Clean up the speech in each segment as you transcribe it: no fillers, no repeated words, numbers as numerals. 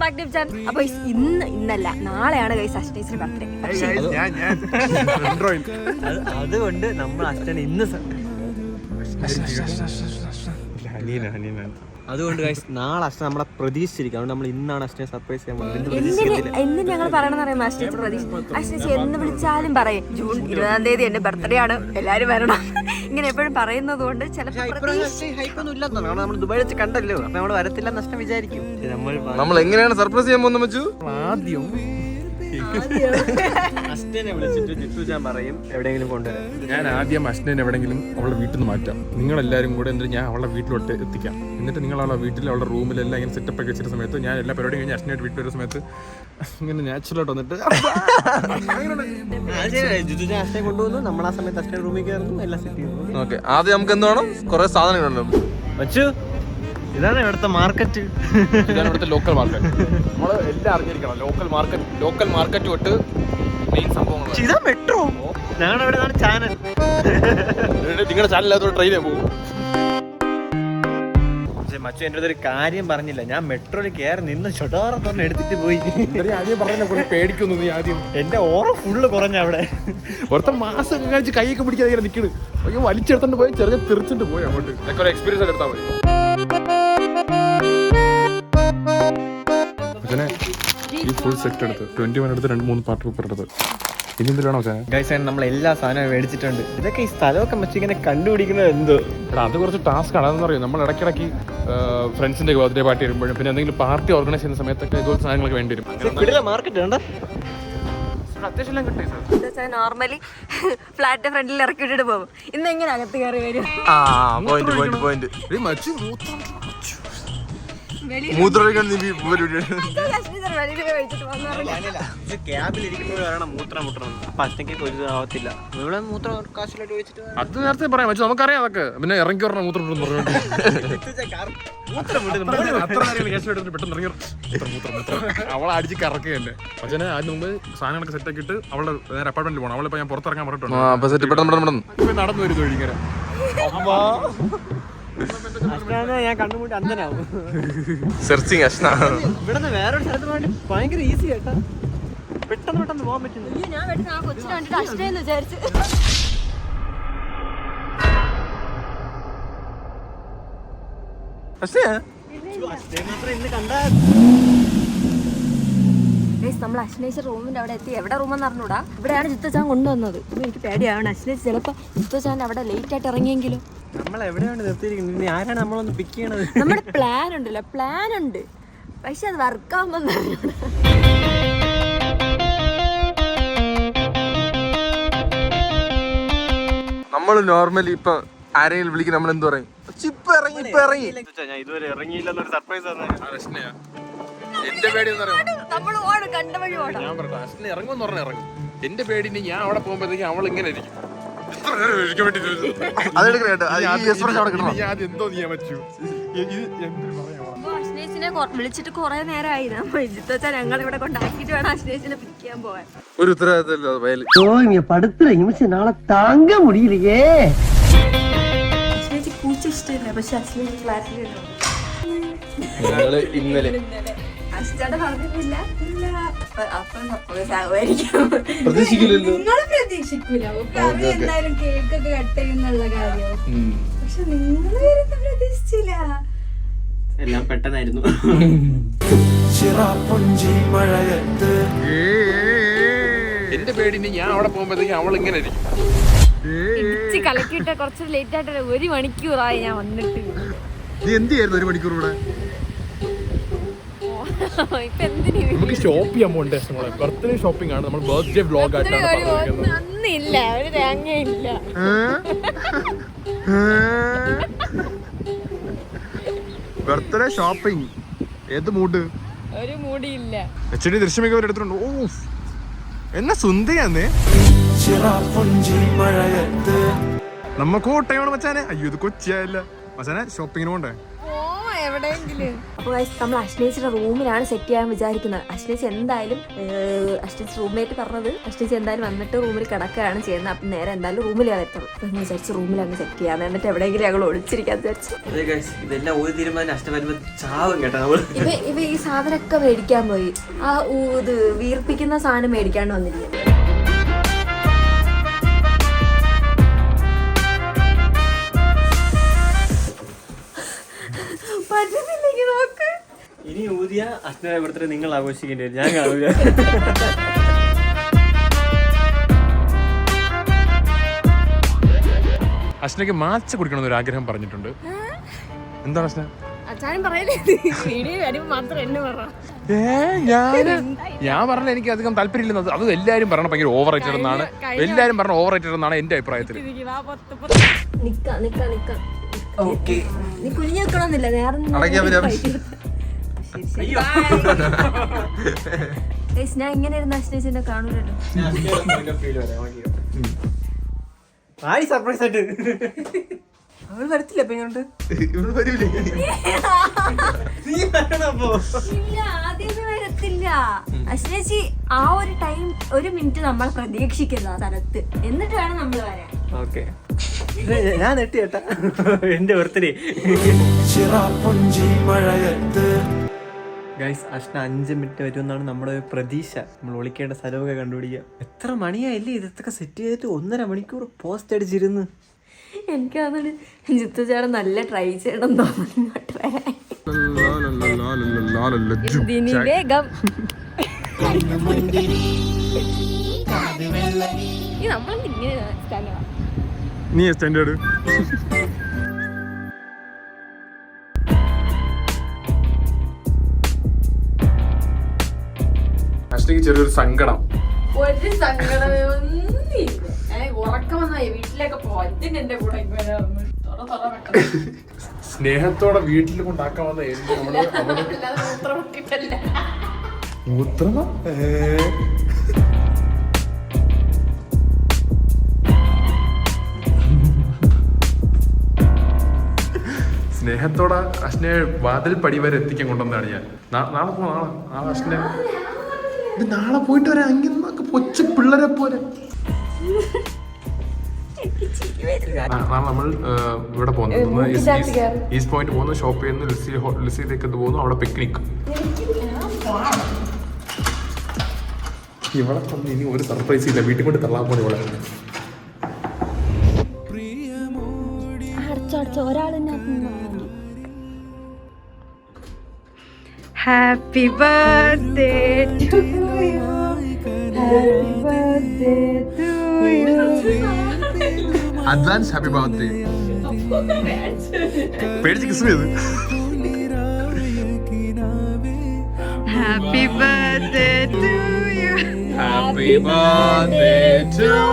Active ചാൻ. അപ്പൊ ഇന്നല്ല നാളെയാണ് ഗൈസ് അശ്നേഷിന്റെ ബർത്ത്ഡേ. അതുകൊണ്ട് നമ്മൾ അച്ഛൻ ഇന്ന് അതുകൊണ്ട് നാളെ അച്ഛൻ നമ്മളെ പ്രതീക്ഷിച്ചിരിക്കും. അതുകൊണ്ട് നമ്മൾ ഇന്നാണ് അച്ഛനെ സർപ്രൈസ് ചെയ്യാൻ പോകുന്നത്. എന്ന് ഞങ്ങൾ പറയണമെന്ന് അറിയാം അശ്നേഷ് അശ്നേഷ് എന്ന് വിളിച്ചാലും പറയും ജൂൺ 20-ാം തീയതി എന്റെ ബർത്ത്ഡേ ആണ്, എല്ലാരും വരണം ഇങ്ങനെ എപ്പോഴും പറയുന്നത് കൊണ്ട് ഹൈപ്പൊന്നും ഇല്ലെന്നാണ്. നമ്മൾ ദുബായ് വെച്ച് കണ്ടല്ലോ, അപ്പൊ നമ്മൾ വരത്തില്ല നഷ്ടം വിചാരിക്കും. നമ്മൾ എങ്ങനെയാണ് സർപ്രൈസ് ചെയ്യാൻ പോകുന്നത് വെച്ചു? ആദ്യം അശ്നെ വിളിച്ചിട്ട് ജിത്തു ഞാൻ പറയും എവിടെയെങ്കിലും കൊണ്ടുവരാം. ഞാൻ ആദ്യം അശ്നെ എവിടെയെങ്കിലും അവളുടെ വീട്ടിൽ നിന്ന് മാറ്റാം. നിങ്ങളെല്ലാവരും കൂടെ എന്നിട്ട് ഞാൻ അവളുടെ വീട്ടിലോട്ട് എത്തിക്കാം. എന്നിട്ട് നിങ്ങൾ അവളുടെ വീട്ടിൽ അവളുടെ റൂമിലെല്ലാം ഇങ്ങനെ സെറ്റപ്പ് ഒക്കെ വെച്ചിട്ട് സമയത്ത് ഞാൻ എല്ലാ പരിപാടിയും കഴിഞ്ഞ് അശ്നായിട്ട് വീട്ടിൽ വരുന്ന സമയത്ത് ഇങ്ങനെ നാച്ചുറലായിട്ട് വന്നിട്ട് അശ്നെ കൊണ്ടുവന്നു. നമ്മൾ ആ സമയത്ത് അശ്നെ റൂമിൽ കയറുന്നു, എല്ലാം സെറ്റ് ചെയ്യുന്നു. ഓക്കെ, ആദ്യം നമുക്ക് എന്ത് വേണം? കുറെ സാധനങ്ങളുണ്ടോ വച്ചു. ഇതാണ് ഇവിടുത്തെ മാർക്കറ്റ്. ഇതാണ് ഇവിടുത്തെ ലോക്കൽ മാർക്കറ്റ്. നമ്മൾ എല്ലാം അറിഞ്ഞിരിക്കണം. ലോക്കൽ മാർക്കറ്റ് തൊട്ട് മെയിൻ സംഭവങ്ങൾ. ഇതാ മെട്രോ. ഞങ്ങളുടെ ഇവിടെ ചാനൽ. നിങ്ങളുടെ ചാനലിനകത്തോട് ട്രെയിനേ പോകും. പക്ഷെ മച്ചു എൻ്റെ അടുത്തൊരു കാര്യം പറഞ്ഞില്ല. ഞാൻ മെട്രോയിൽ കയറി നിന്ന് ചൊടാറത്തൊന്ന് എടുത്തിട്ട് പോയി. ആദ്യം പറഞ്ഞ പേടിക്കുന്നു നീ ആദ്യം. എന്റെ ഓറ ഫുള്ള് കുറഞ്ഞ അവിടെ. ഒരുത്ത മാസം കഴിച്ച് കൈയൊക്കെ പിടിക്കാതെ നിൽക്കണ്. അയ്യോ വലിച്ചെടുത്തോണ്ട് പോയി ചെറിയ തെറിച്ചിട്ട് പോയി അങ്ങോട്ട്. ഇതൊക്കെ ഒരു എക്സ്പീരിയൻസ് ഒക്കെ എടുത്താൽ മതി. ഈ ഫുൾ സെറ്റ് എടുത്ത് 21 എടുത്ത് 2-3 പാർട്ട് പേപ്പർ എടുത്ത് ഇനി എന്തിനാണോ നമ്മൾ എല്ലാ സാധനവും മേടിച്ചിട്ടുണ്ട്. ഇതൊക്കെ ഈ സ്ഥലമൊക്കെ വെച്ച് ഇങ്ങനെ കണ്ടുപിടിക്കുന്നത് എന്തോ അത് കുറച്ച് ടാസ്ക് ആണ്. അതെന്ന് പറയും നമ്മൾ ഇടയ്ക്കിടയ്ക്ക് ഫ്രണ്ട്സിന്റെ ബർത്ത്ഡേ പാർട്ടി വരുമ്പോഴും പിന്നെ എന്തെങ്കിലും പാർട്ടി ഓർഗനൈസ് ചെയ്യുന്ന സമയത്തൊക്കെ ഇതുപോലെ സാധനങ്ങളൊക്കെ വേണ്ടി വരും. മാർക്കറ്റ് ഉണ്ട് അത്യാവശ്യം കിട്ടും. നോർമലി ഫ്ലാറ്റ് ഫ്രണ്ടിൽ ഇറക്കി വിട്ടിട്ട് പോകും. ഇന്ന് എങ്ങനെ അകത്ത് കയറി വരും? അത് നേരത്തെ പറയാം. പക്ഷെ നമുക്കറിയാം അതൊക്കെ. പിന്നെ ഇറങ്ങി പറഞ്ഞ മൂത്രം അവളെ അടിച്ച് കറക്കുകയല്ലേ. പക്ഷേ അതിന് മുമ്പ് സാധനങ്ങളൊക്കെ സെറ്റ് ആക്കിയിട്ട് അവളുടെ നേരെ അപ്പാർട്ട്മെന്റിൽ പോകണം. അവളിപ്പോ ഞാൻ പുറത്തിറങ്ങാൻ പറഞ്ഞിട്ടുണ്ട്. നടന്നു വരുന്നു ഇങ്ങനെ. ഞാൻ കണ്ടുമുട്ടി അന്തനാവും. സെർച്ചിങ് അശ്ന ഇവിടെ വേറൊരു സ്ഥലത്ത് വേണ്ടി ഭയങ്കര ഈസി കേട്ടാ. പെട്ടെന്ന് പോകാൻ പറ്റുന്നു. ഞാൻ കൊച്ചിനെ കണ്ടിട്ട് അഷ്ടേന്ന് വിചാരിച്ചു. നമ്മൾ അശ്നേഷ് റൂമിന്റെ അവിടെ എത്തി. എവിടെ റൂമെന്ന് അറിഞ്ഞൂടാ. ഇവിടെയാണ് ജിത്തുച്ചാൻ കൊണ്ടുവന്നത്. എനിക്ക് പേടിയാണ്. അശ്നേഷ് ചിലപ്പോ ജിത്തുച്ചാൻ അവിടെ ലേറ്റ് ആയിട്ട് ഇറങ്ങിയെങ്കിലും. നമ്മൾ എവിടെയാണ് നിർത്തിയിരിക്കുന്നത്? ആരാണ് നമ്മളൊന്ന് പിക്ക് ചെയ്യണത്? നമ്മുടെ പ്ലാൻ ഉണ്ടല്ലോ, പ്ലാൻ ഉണ്ട്. പക്ഷെ അത് വർക്കാവുമ്പോ നമ്മൾ നോർമലി ഇപ്പൊ ആരെങ്കിലും വിളിക്കും നമ്മൾ എന്ത് പറയും? ഞാൻ ഇതുവരെ ഇറങ്ങിയില്ലെന്നൊരു സർപ്രൈസ് എന്റെ പേടി ഞാൻ പറഞ്ഞു അശ്വിനെ ഇറങ്ങുമെന്ന് പറഞ്ഞ ഇറങ്ങും. എന്റെ പേടി ഞാൻ അവിടെ പോകുമ്പോഴത്തേക്ക് അവൾ ഇങ്ങനെ ഇരിക്കും. എന്തോ ചെയ്യാൻ പറ്റൂ. അശ്നേഷിനെ വിളിച്ചിട്ട് കുറെ നേരമായി. ഞങ്ങൾ ഇവിടെ കൊണ്ടാക്കിട്ട് വേണം അശ്നേഷിനെ പിക്ക് ചെയ്യാൻ പോവാൻ. ഒരു ഉത്തരവാദിത്തം പടുത്ത നിമിഷം നാളെ താങ്ക മുടിയില്ലേ. അശ്നേഷി പൂച്ച ഇഷ്ടമില്ല. പക്ഷെ അശ്നേഷി ഫ്ലാറ്റിലുണ്ടോ ഇന്നലെ പറഞ്ഞിട്ടില്ല. പ്രതീക്ഷിക്കില്ലല്ലോ. നിങ്ങൾ പ്രതീക്ഷിക്കൂല. എന്തായാലും കേക്കൊക്കെ കട്ട് ചെയ്യുന്നുള്ള കാര്യം. പക്ഷെ നിങ്ങൾ പ്രതീക്ഷിച്ചില്ല. എല്ലാം പെട്ടെന്നായിരുന്നു. എന്റെ പേടി ഞാൻ അവിടെ പോകുമ്പോഴത്തേക്ക് അവൾ ഇങ്ങനെ ഇരിക്കും. ഇടിച്ച് കലക്കിയിട്ട് കുറച്ച് ലേറ്റ് ആയിട്ട് 1 മണിക്കൂറായി ഞാൻ വന്നിട്ട്. നീ എന്ത് ചെയ്യായിരുന്നു 1 മണിക്കൂർ കൂടെ? ഇപ്പൊ എന്തിനു നമുക്ക് ഷോപ്പ് ചെയ്യാൻ പോകണ്ടേ? ബർത്ത്ഡേ ഷോപ്പിംഗ് ആണ്. നമ്മൾ ബർത്ത്ഡേ വ്ലോഗ് ആയിട്ടാണ്. ഒന്നില്ല, ഒരു തേങ്ങയില്ല. ബർത്ത്ഡേ ഷോപ്പിംഗ് ഏത് മൂഡ്? ഒരു മൂടിയില്ല. എച്ച് ദൃശ്യമൊക്കെ എടുത്തിട്ടുണ്ട്. ഓ എന്നാ സുന്ദരിയാന്നേ. നമ്മ കോട്ടയാണ് മച്ചാനെ. അയ്യോ ഇത് കൊച്ചിയായില്ല മച്ചാനെ. ഷോപ്പിങ്ങിന് പോണ്ടേ? എവിടെയെങ്കിലും. അപ്പോൾ നമ്മൾ അശ്നേച്ചിയുടെ റൂമിലാണ് സെറ്റ് ചെയ്യാൻ വിചാരിക്കുന്നത്. അശ്നേച്ചി എന്തായാലും അശ്നേച്ചി റൂംമേറ്റ് പറഞ്ഞത് അശ്നേച്ചി എന്തായാലും വന്നിട്ട് റൂമിൽ കിടക്കുകയാണ് ചെയ്യുന്നത്. അപ്പം നേരെ എന്തായാലും റൂമിലേ വരത്തുള്ളൂ. അപ്പം എന്ന് വിചാരിച്ച് റൂമിൽ അങ്ങ് സെറ്റ് ചെയ്യാൻ, എന്നിട്ട് എവിടെയെങ്കിലും ഞങ്ങൾ ഒളിച്ചിരിക്കാൻ വിചാരിച്ചു. ഇതെല്ലാം ഒരു തീരുമാനം അഷ്ടം വരുമ്പോ ചാവും കേട്ടോ നമ്മള്. ഇവ ഈ സാധനമൊക്കെ മേടിക്കാൻ പോയി. ആ ഇത് വീർപ്പിക്കുന്ന സാധനം മേടിക്കാണ്ട് വന്നിരിക്കുന്നത്. ഇനി ഊതിയ അഷ്ടമി ബർത്ത്ഡേ നിങ്ങൾ ആഘോഷിക്കേണ്ടി വരും, ഞാൻ കാണൂല. അശ്നയ്ക്ക് മാച്ച കുടിക്കണമെന്നൊരു ആഗ്രഹം പറഞ്ഞിട്ടുണ്ട്. എന്താണ് അശ്ന? ഞാൻ പറഞ്ഞ എനിക്ക് അധികം താല്പര്യമില്ലെന്ന്. അത് എല്ലാരും പറഞ്ഞ ഭയങ്കര ഓവർ റേറ്റഡ് എന്നാണ്. എല്ലാരും പറഞ്ഞ ഓവർ റേറ്റഡ് എന്നാണ് എന്റെ അഭിപ്രായത്തിൽ. നീ കുഞ്ഞു വെക്കണമെന്നില്ല, നേരെ ഞാൻ ഇങ്ങനെ ഇരുന്ന് അശ്നേച്ചിനെ കാണൂലല്ലോ. സർപ്രൈസ് ആയിട്ട് അവള് വരത്തില്ല. ഇല്ല, ആദ്യമേ വരത്തില്ല. അശ്നേച്ചി ആ ഒരു ടൈം, ഒരു മിനിറ്റ് നമ്മൾ പ്രതീക്ഷിക്കുന്ന സ്ഥലത്ത്, എന്നിട്ട് വേണം നമ്മൾ വരാൻ. ഓക്കെ, ഞാൻ നെട്ടി കേട്ടാ എന്റെ ബർത്ത്ഡേ. ഗൈസ്, അഷ്ന 5 മിനിറ്റ് വരുമെന്നാണ് നമ്മുടെ പ്രതീക്ഷ. നമ്മൾ ഒളിക്കേണ്ട സ്ഥലമൊക്കെ കണ്ടുപിടിക്കുക. എത്ര മണിയായില്ലേ ഇതൊക്കെ സെറ്റ് ചെയ്തിട്ട്? 1.5 മണിക്കൂർ പോസ്റ്റ് അടിച്ചിരുന്ന്. എനിക്കതാണ് ജിത്തുചേട്ടൻ നല്ല ട്രൈ ചെയ്യണം തോന്നുന്നു. വേഗം നീ സ്റ്റാൻഡേർഡ്. അശ്നയ്ക്ക് ചെറിയൊരു സങ്കടം. ഒരു സങ്കടമേ ഒന്നുമില്ല. ഉറക്കം വന്നായി വീട്ടിലേക്ക് പോവാൻ എന്റെ കൂടെ സ്നേഹത്തോടെ വീട്ടിൽ കൊണ്ടാക്കാൻ വന്ന മൂത്രമ സ്നേഹത്തോടെ അശ്നെ വാതിൽ പടി വരെ എത്തിക്കാൻ കൊണ്ടുവന്നാണ് ഞാൻ. നാളെ അശ്ന നാളെ പോയിട്ട് വരാം. അങ്ങനെ കൊച്ചു പിള്ളേരെ പോലെ. നാളെ നമ്മൾ ഇവിടെ പോകുന്നു, ഈസ്റ്റ് പോയിന്റ് പോകുന്നു, ഷോപ്പ് ചെയ്യുന്നു, ലിസിയിലേക്ക് പോകുന്നു, അവിടെ പിക്നിക്. ഇവിടെ തന്നെ ഇനി ഒരു സർപ്രൈസ് ഇല്ല, വീട്ടിൽ കൊണ്ട് തള്ളാൻ പോലെ ഇവിടെ. Happy birthday to you, happy birthday to you, advance happy birthday. പേടിച്ച് കിസ് ചെയ്ത്. Happy birthday to you, happy birthday to you.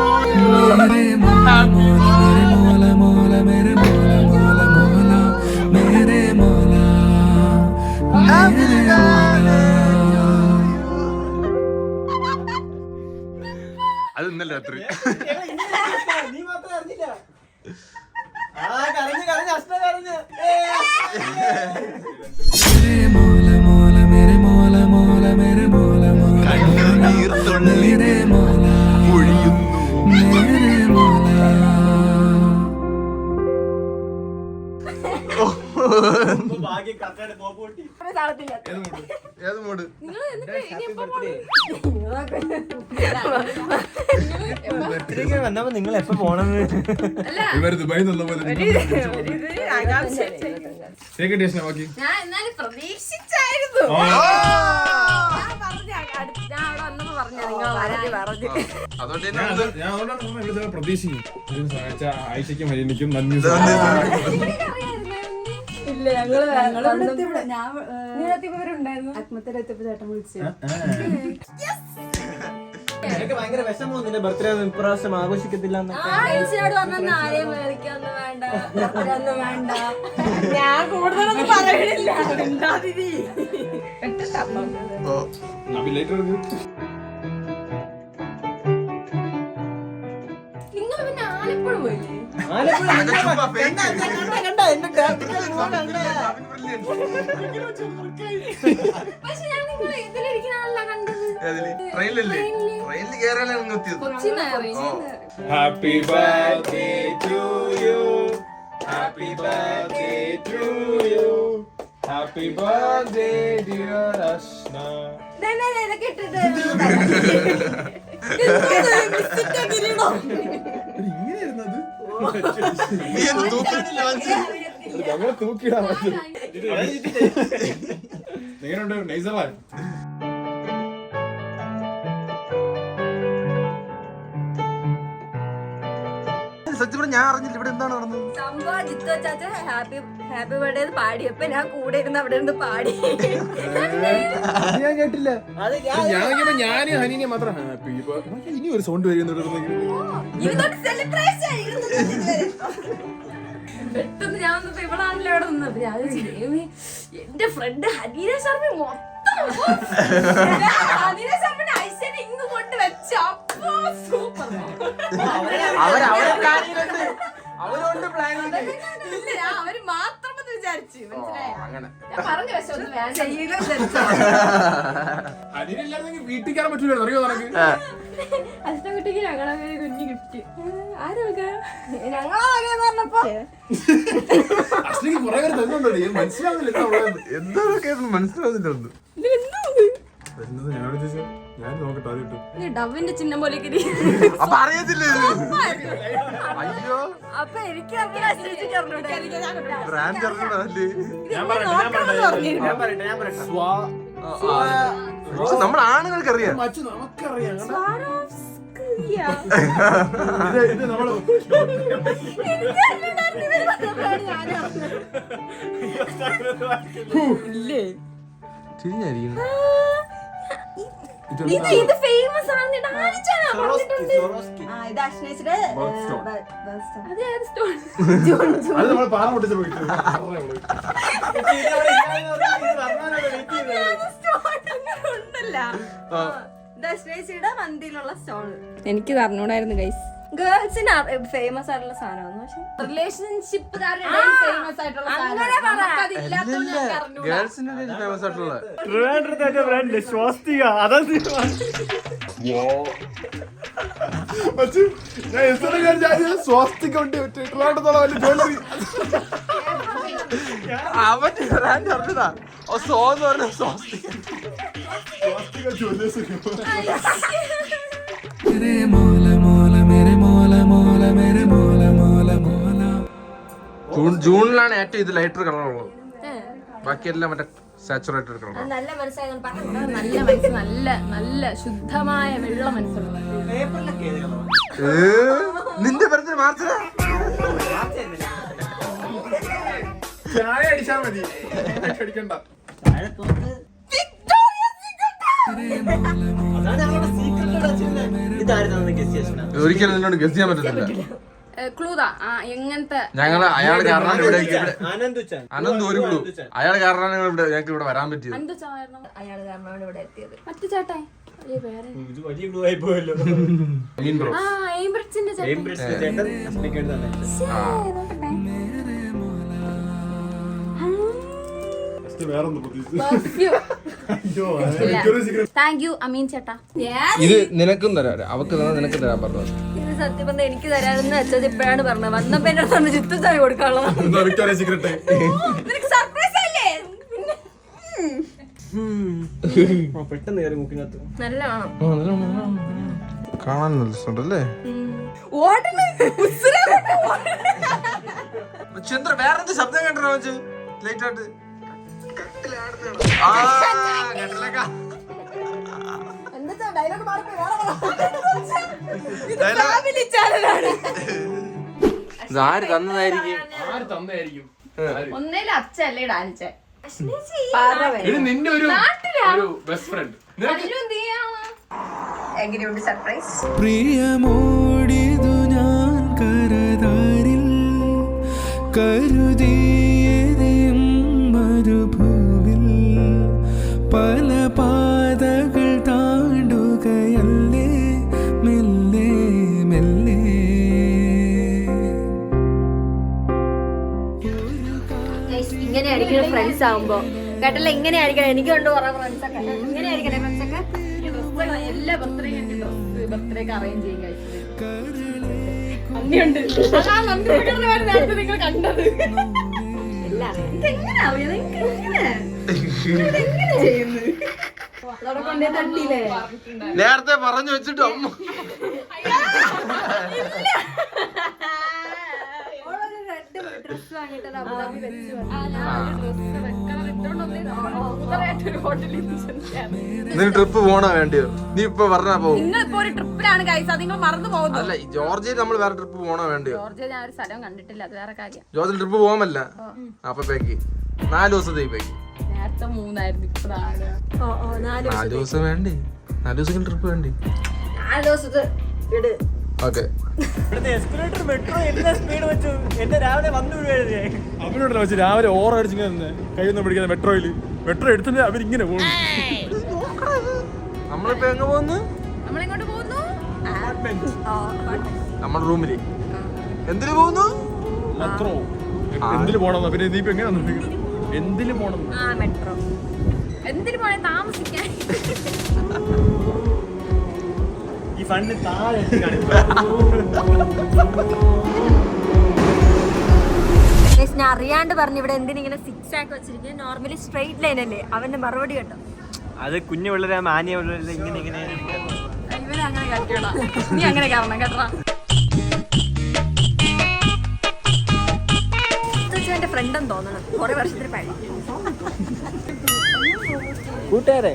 അത് ഇന്നലെ രാത്രി. നീ മാത്രം അറിഞ്ഞില്ല. കരഞ്ഞ് അഷ്ട കരഞ്ഞ്. വന്നപ്പോ നിങ്ങൾ എപ്പോ പോണെന്ന് ദുബായി പ്രതീക്ഷിക്കും. ആഴ്ചക്കും മരിയനിക്കും നന്ദി. ഇല്ല, ഭയങ്കര വിഷമോ നിന്റെ ബർത്ത്ഡേ ഇപ്രാവശ്യം ആഘോഷിക്കത്തില്ല. ഞാൻ കൂടുതലൊന്നും പറയണില്ല. നിങ്ങൾ പിന്നെ ആലപ്പുഴ പോയില്ലേ? പക്ഷെ ഞാൻ നിങ്ങളെ ഇതിലിരിക്കണല്ല കണ്ടത്. ട്രെയിനിലല്ലേ ട്രെയിനിൽ കയറാനാണ് നിങ്ങൾ എത്തിയത്. Happy birthday to you. Happy birthday to you. Happy birthday dear Ashna. ഇതൊക്കെ ഇട്ടിട്ട് ഞങ്ങൾ തൂക്കിടാൻ പറ്റും. എങ്ങനെയുണ്ട് നൈസല്ലേ? സത്യം പറഞ്ഞാൽ ഞാൻ അറിഞ്ഞില്ല ഇവിടെ എന്താണ് നടന്നത്. സംഭവം ജിത്തു ചാച്ച ഹാപ്പി ബർത്ത്ഡേ പാടിയപ്പോ ഞാൻ കൂടെ ഇരുന്ന് അവിടെ ഇരുന്ന് പാടി. ഞാൻ കേട്ടില്ല. ഞാൻ ഹനീനെ മാത്രം ഹാപ്പി ഇനി ഒരു സൗണ്ട് വരുന്നുണ്ട്. പെട്ടെന്ന് ഞാൻ വന്നപ്പോ ഇവളാണല്ലോ അവിടെ നിന്നത്. ഞാൻ എന്റെ ഫ്രണ്ട് ഹനീന ശർമ്മ മൊത്തം ഹനീന ശർമ്മ ഐശ്വര്യ ഇങ്ങ് കൊണ്ട് വെച്ച അപ്പോ സൂപ്പർ. അവര് മാത്രം വിചാരിച്ചു ഞാൻ പറഞ്ഞു. പക്ഷെ ഒന്ന് ഹനീനില്ലായിരുന്നെങ്കിൽ വീട്ടിൽ കയറാൻ പറ്റൂല. അറിയോ നിനക്ക്? അഷ്ടകുട്ടിക്ക് ഞങ്ങളെ കുഞ്ഞു ഗിഫ്റ്റ് ആരൊക്കെ ഞങ്ങളെ പറഞ്ഞപ്പോ അശ്ലിക്ക് കുറെ പേര് തന്നുണ്ടോ? മനസ്സിലാവുന്നില്ല എന്തൊക്കെ മനസ്സിലാവുന്നില്ല. ഞാൻ നോക്കട്ടെ ആദ്യം. ഡവിന്റെ ചിഹ്നം പോലെ അപ്പൊ അറിയത്തില്ല. അയ്യോ അപ്പൊ എനിക്ക് ബ്രാൻഡ് അറിഞ്ഞൂടല്ലേ. നമ്മൾ ആണുങ്ങൾക്ക് അറിയാം. നമുക്കറിയാം. ഇത് നമ്മള് തിരിഞ്ഞായിരിക്കും. ഇത് ഫേമസ് ആണ്. ഇത് അശ്നേച്ചിയുടെ അത് നമ്മൾ പാറ പൊട്ടിച്ച് പോയിട്ട് ദശ്നേച്ചിയുടെ മന്തിയിലുള്ള സ്റ്റോള് എനിക്ക് പറഞ്ഞൂടായിരുന്നു ഗൈസ്. ഗേൾസിന് ഫേമസ് ആയിട്ടുള്ള സാധനമാണ്. പക്ഷെ റിലേഷൻഷിപ്പ് ഫേമസ് ആയിട്ടുള്ള സ്വാസ്തിക ജ്വല്ലറി അവന്റെ ബ്രാൻഡ് അറിഞ്ഞതാ. സോന്ന് പറഞ്ഞ സ്വാസ്തിക ജ്വല്ലേഴ്സ്. ജൂണിലാണ് ഏറ്റവും ഇത് ലൈറ്റർ കളർ ഉള്ളത്. ബാക്കിയെല്ലാം മറ്റേ സാച്ചുറേറ്റഡ് കളർ. നല്ല മനസ്സായത് നല്ല മനസ്സ്, നല്ല നല്ല ശുദ്ധമായ വെള്ള മനസ്സുള്ള. നിന്റെ ബർത്ത്ഡേ മാർച്ചില. ചായ അടിച്ചാ മതി, അടിക്കണ്ട. ഒരിക്കലും നിന്നോട് ഗസ് ചെയ്യാൻ പറ്റത്തില്ല. എങ്ങനത്തെ ഞങ്ങള് അയാൾ കാരണമാണ് ഇവിടെ അനന്ത് ഒരു ക്ലൂ. അയാൾ കാരണമാണ് ഞങ്ങൾക്ക് ഇവിടെ വരാൻ പറ്റിയത്. അയാൾ കാരണമാണ് ഇവിടെ എത്തിയത്. മറ്റു ചേട്ടാ താങ്ക് യു അമീൻ ചേട്ടാ. ഇത് നിനക്കും തരാം, അവക്ക് നിനക്കും തരാൻ പറഞ്ഞു. ഇത് സത്യം പറഞ്ഞാൽ എനിക്ക് തരാമെന്ന് വെച്ചത് ഇപ്പോഴാണ് പറഞ്ഞത്. വന്നപ്പോ എന്നെ തന്നെ ചിത്തു ചായ കൊടുക്കാനുള്ളത്. നിനക്ക് സർപ്രൈസ് അല്ലേ? പെട്ടെന്ന് കയറി മുക്കിനകത്ത്. നല്ലതാണോ? കാണാൻ നല്ല രസമുണ്ടല്ലേ? ചന്ദ്ര വേറെന്ത് ശബ്ദം കേട്ടോ ലൈറ്റ് ആയിട്ട്? ആര് തന്നതായിരിക്കും? ഒന്നേലും അച്ഛല്ലേ ഡാൻസ്. നിന്റെ ഒരു ബെസ്റ്റ് ഫ്രണ്ട്. എങ്ങനെയുണ്ട് സർപ്രൈസ്? പ്രിയമോടിതു ഞാൻ കരതാരിൽ കരുതിയതും മരുഭൂവിൽ പല പാതകൾ താണ്ടുകയല്ലേ മെല്ലെ മെല്ലെ. ഫ്രണ്ട്സ് ആവുമ്പോ കേട്ടല്ലോ ഇങ്ങനെയായിരിക്കണം. എനിക്കുണ്ട് കുറെ ഫ്രണ്ട്സ് ഒക്കെ ഇങ്ങനെയായിരിക്കട്ടെ. ഫ്രണ്ട്സ് ഒക്കെ എല്ലാ ബർത്ത്ഡേക്ക് അറേഞ്ച് ചെയ്യും നന്ദിയുണ്ട്. നിങ്ങൾ കണ്ടത് എങ്ങനെ അറിയാം എങ്ങനെ ചെയ്യുന്നു അതോടെ കൊണ്ടേ തട്ടിയില്ലേ നേരത്തെ പറഞ്ഞു വെച്ചിട്ട് അമ്മ ഡ്രസ് വാങ്ങിട്ട് നീ ട്രിപ്പ് പോണോ വേണ്ടിയോ? നീ ഇപ്പൊ പറഞ്ഞാ പോകും. നിങ്ങളിപ്പോ ഒരു ട്രിപ്പിലാണ് ഗൈസ്, അത് നിങ്ങൾ മറന്നു പോകുന്നു. അല്ല ജോർജിയയിൽ നമ്മൾ വേറെ ട്രിപ്പ് പോണോ വേണ്ടിയോ? ജോർജിയ ഞാൻ ഒരു സ്ഥലം കണ്ടിട്ടില്ല, അത് വേറെ കാര്യം. ജോർജിയയിൽ ട്രിപ്പ് പോകാമല്ല. അപ്പൊ പേക്ക് 4 ദിവസത്തേക്ക് പേക്ക്. നേരത്തെ 3 ആയിരുന്നു, ഇപ്പൊ 4. 4 ദിവസം വേണ്ടേ? 4 ദിവസം ട്രിപ്പ് വേണ്ടേ? 4 ദിവസത്തെ ഇട്. ഓക്കെ. അവനോട് വെച്ച് രാവിലെ ഓറടിച്ചിങ്ങനെ കയ്യൊന്നും പിടിക്കാതെ മെട്രോയില് മെട്രോ എടുത്തിട്ട് അവരിങ്ങനെ പോകും. നമ്മളിപ്പോ എങ്ങ പോകുന്നു? നമ്മളിങ്ങോട്ട് പോകുന്നു നമ്മുടെ റൂമില്. എന്തിനു പോകുന്നു? മെട്രോ. എന്തില് പോണം? പിന്നെ നീ ഇപ്പൊ എങ്ങനെ എന്തില് പോണം? മെട്രോ. എന്തിനു പോണേ? താമസിക്കാൻ. ഈ ഫണ്ട് താഴെ ഞാൻ അറിയാണ്ട് പറഞ്ഞു ഇവിടെ എന്തിനിങ്ങനെ 6 ആക്കി വെച്ചിരിക്കുന്നത്. നോർമലി സ്ട്രെയിറ്റ് ലൈൻ അല്ലേ? അവന്റെ മറുപടി കണ്ടോ? അത് കുഞ്ഞു പിള്ളേരെ മാനിയ പിള്ളേരെ ഇങ്ങനെ ഇങ്ങനെ ഇവരങ്ങനെ കളിക്കണ. നീ അങ്ങനെ കാരണം കേട്ടാ. എന്റെ ഫ്രണ്ട് എന്ന് തോന്നണം, കുറെ വർഷത്തിന് പഴയ കൂട്ടുകാരെ.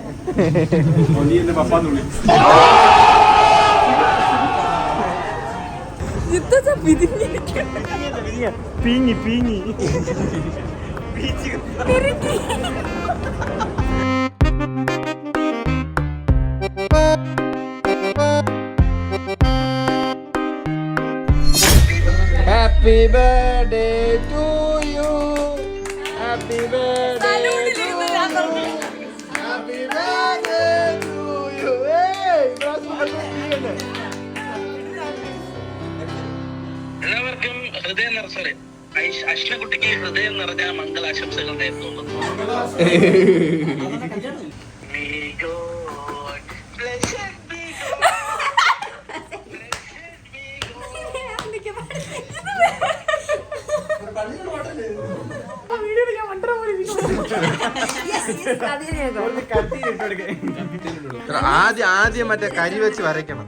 പീങ്ങി പീങ്ങി happy birthday to you. Happy birthday to you. Happy birthday to you. എല്ലാവർക്കും ഹൃദയം നിറച്ചോടെ അശ്വകുട്ടിക്ക് ഹൃദയം നിറഞ്ഞ മംഗളാശംസകൾ നേർന്നു. ആദ്യം മറ്റേ കരി വെച്ച് വരയ്ക്കണം.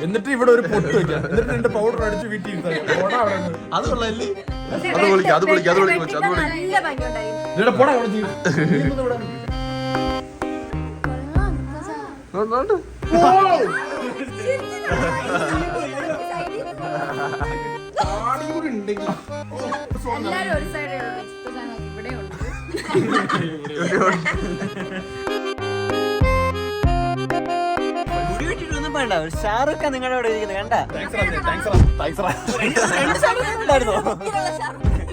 എന്നിട്ട് ഇവിടെ ഒരു പൊട്ട് വെക്കാം. എന്നിട്ട് എന്റെ പൗഡർ അടിച്ച് വീട്ടിൽ അത് കൊള്ളല്ലേ? അത് വിളിക്കാം, അത് വിളിക്കാം, അത് വിളിക്കാം, അത് വിളിക്കാം. നല്ല ഭംഗിയുണ്ടായി. എല്ലാരും ഒരു സൈഡേ ഇവിടെ ഉണ്ട്. ഷാറുഖ് ഖാൻ നിങ്ങളുടെ അവിടെ ഇരിക്കുന്നത് കണ്ട?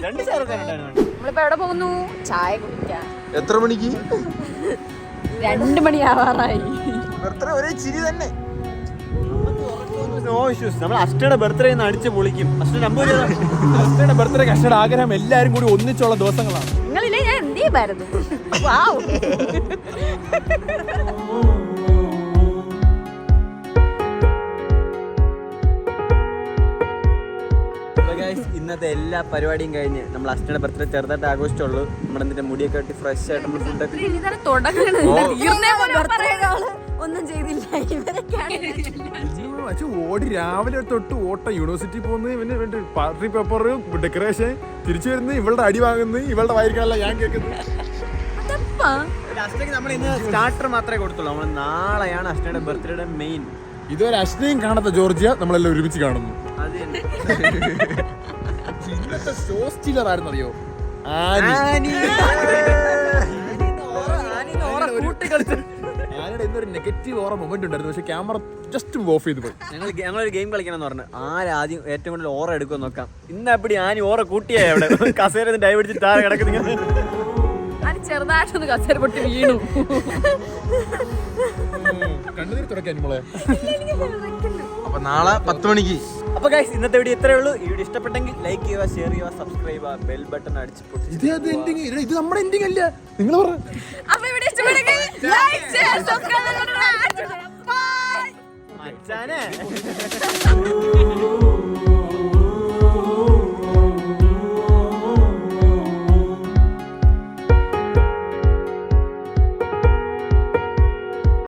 2 ഷാറുഖ് ഖാൻ ഉണ്ടായിരുന്നു. നമ്മളിപ്പോ എവിടെ പോകുന്നു? ചായ കുടിക്കാൻ. എത്ര മണിക്ക്? 2 മണിയാവാറായി. ഒരേ ചിരി തന്നെ. No issues. നമ്മൾ അഷ്ടയുടെ ബർത്ത്ഡേ അടിച്ച് പൊളിക്കും. അഷ്ടയുടെ ബർത്ത്ഡേ അഷ്ടയുടെ ആഗ്രഹം എല്ലാരും കൂടി ഒന്നിച്ചുള്ള ദിവസങ്ങളാണ്. നിങ്ങളില്ലേ ഞാൻ എന്ത് ചെയ്യുമായിരുന്നു. വാവ്. ഇന്നത്തെ എല്ലാ പരിപാടിയും കഴിഞ്ഞ് നമ്മൾ അഷ്ടയുടെ ബർത്ത്ഡേ ചെറുതായിട്ട് ആഘോഷിച്ചുള്ളൂ. നമ്മുടെ എന്നിട്ട് മുടിയൊക്കെ കെട്ടി ഫ്രഷ് ആയിട്ട് നമ്മൾ ഫുഡൊക്കെ ഒന്നും ചെയ്തില്ല. ഓടി രാവിലെ തൊട്ട് ഓട്ടം. യൂണിവേഴ്സിറ്റി പോകുന്നു, ഇവന് വേണ്ടി പാർട്ടി പേപ്പർ, ഡെക്കറേഷൻ, തിരിച്ചു വരുന്നു, ഇവളുടെ അടി വാങ്ങുന്നു, ഇവളുടെ വായിരിക്കാനല്ല ഞാൻ കേൾക്കുന്നത്. അഷ്ടയ്ക്ക് നമ്മൾ ഇന്ന് സ്റ്റാർട്ടർ മാത്രമേ കൊടുത്തുള്ളൂ. നമ്മൾ നാളെയാണ് അഷ്ടയുടെ ബർത്ത്ഡേയുടെ മെയിൻ. ഇതുവരെ അഷ്ടയും കാണാത്ത ജോർജിയ നമ്മളെല്ലാം ഒരുമിച്ച് കാണുന്നു. അത് തന്നെ. ഇന്നത്തെ ഷോ സ്റ്റീലർ ആയിരുന്നറിയോ? ഇന്നൊരു നെഗറ്റീവ് ഓറ മൊമെന്റ് ഉണ്ടായിരുന്നു. പക്ഷെ ക്യാമറ ജസ്റ്റ് ഓഫ് ചെയ്ത് പോയി. ഞങ്ങളൊരു ഗെയിം കളിക്കണം പറഞ്ഞു. ആരാദ്യം ഏറ്റവും കൂടുതൽ ഓറ എടുക്കുമെന്ന് നോക്കാം. ഇന്ന് അപ്പടി ആനി ഓറ കൂട്ടിയായി അവിടെ കസേര ഡൈവ് അടിച്ചിട്ട് താഴെ കിടക്കുന്ന. ചെറുതായിട്ടൊന്ന് കസേര പൊട്ടി വീണു. കണ്ണുനീർ തുടക്കാൻ മോളെ. അപ്പൊ നാളെ 10 മണിക്ക് അപ്പൊ ഗൈസ് ഇന്നത്തെ വീഡിയോ ഇത്രയേ ഉള്ളൂ. ഈ വീഡിയോ ഇഷ്ടപ്പെട്ടെങ്കിൽ ലൈക്ക് ചെയ്യുക, ഷെയർ ചെയ്യുക, സബ്സ്ക്രൈബ് ചെയ്യുക, ബെൽ ബട്ടൺ അടിച്ച് പൊട്ടിച്ച് ഇത് നമ്മുടെ എൻഡിങ് അല്ല, നിങ്ങൾ പറ. അപ്പൊ ഇവിടെ ഇഷ്ടപ്പെട്ടെങ്കിൽ ലൈക്ക് ഷെയർ സബ്സ്ക്രൈബ് മച്ചാനെ